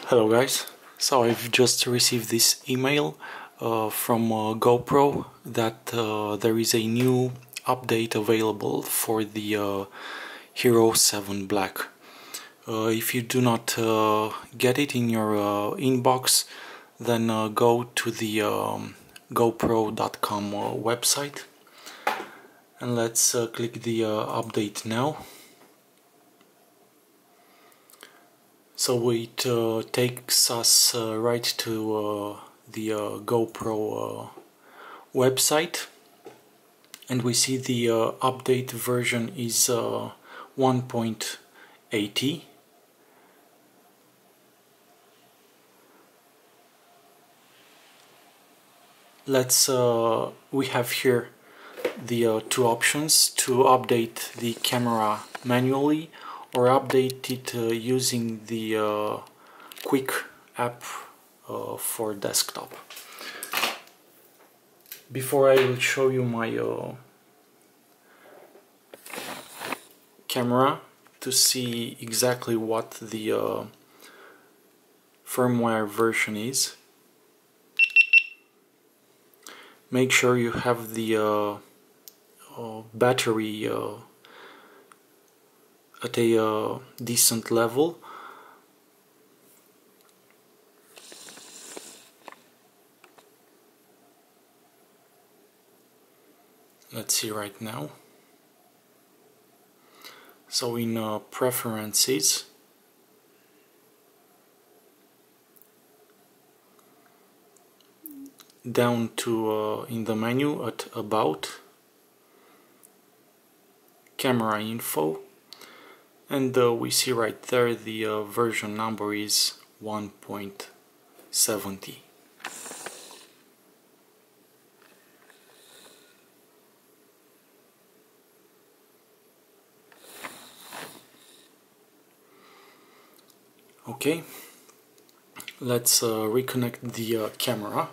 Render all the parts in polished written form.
Hello guys, so I've just received this email from GoPro that there is a new update available for the HERO7 Black. If you do not get it in your inbox, then go to the GoPro.com website and let's click the update now. So it takes us right to the GoPro website, and we see the update version is 1.80. We have here the two options to update the camera manually or update it using the quick app for desktop. Before I will show you my camera to see exactly what the firmware version is, make sure you have the battery at a decent level. Let's see right now. So in preferences, down to in the menu at about, camera info, and we see right there the version number is 1.70. Okay, let's reconnect the camera.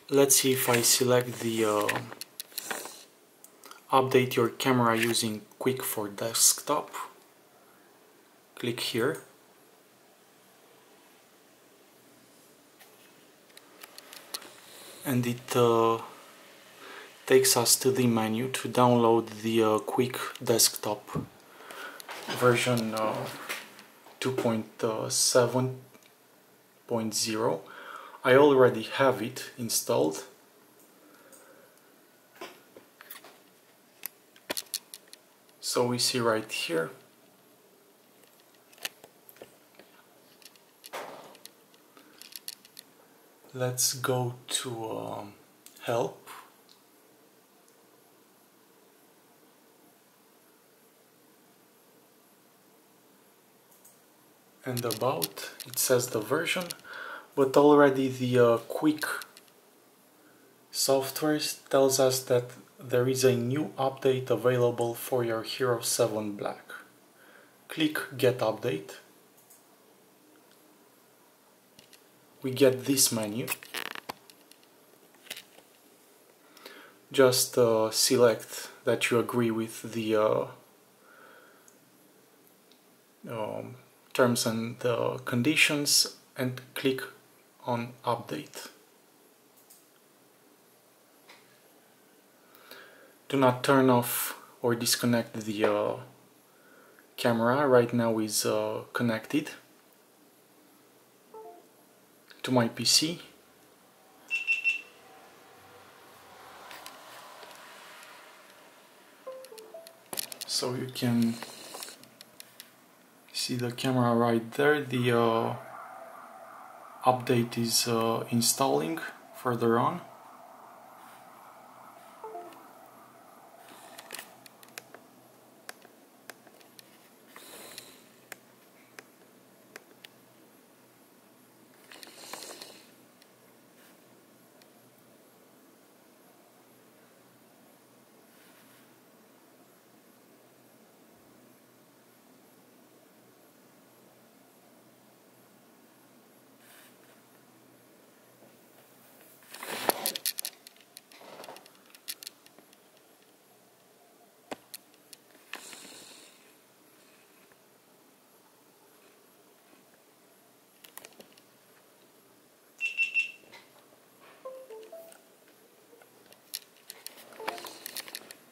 Let's see if I select the update your camera using quick for desktop. Click here. And it takes us to the menu to download the quick desktop version 2.7.0. I already have it installed. So we see right here. Let's go to help. And about, it says the version, but already the quick software tells us that there is a new update available for your HERO7 Black. Click Get Update. We get this menu. Just select that you agree with the terms and conditions and click on Update. Do not turn off or disconnect the camera. Right now is connected to my PC. So you can see the camera right there. The update is installing further on.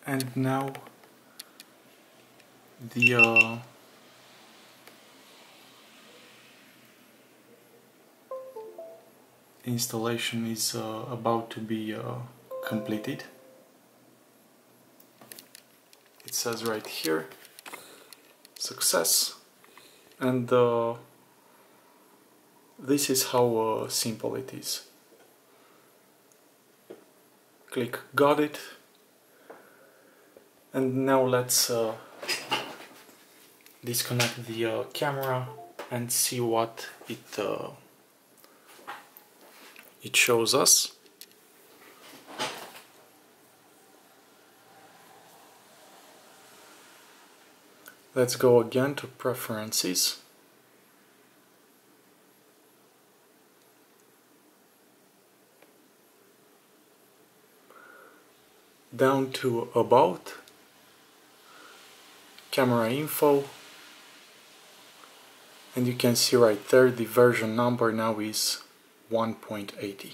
And now the installation is about to be completed. It says right here, success, and this is how simple it is. Click got it, and now let's disconnect the camera and see what it shows us. Let's go again to preferences. Down to about, camera info, and you can see right there the version number now is 1.80.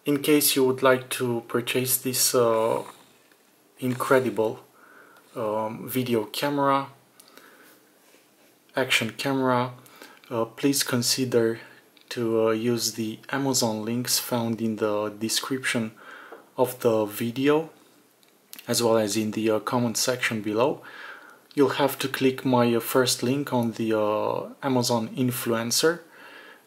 In case you would like to purchase this incredible video camera, action camera, please consider to use the Amazon links found in the description of the video, as well as in the comment section below. You'll have to click my first link on the Amazon influencer,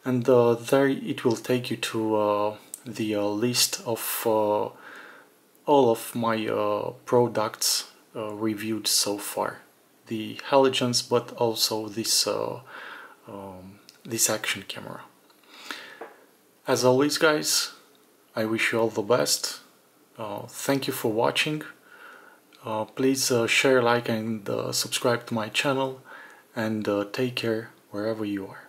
and there it will take you to the list of all of my products reviewed so far. The halogens, but also this this action camera. As always, guys, I wish you all the best. Thank you for watching. Please share, like, and subscribe to my channel, and take care wherever you are.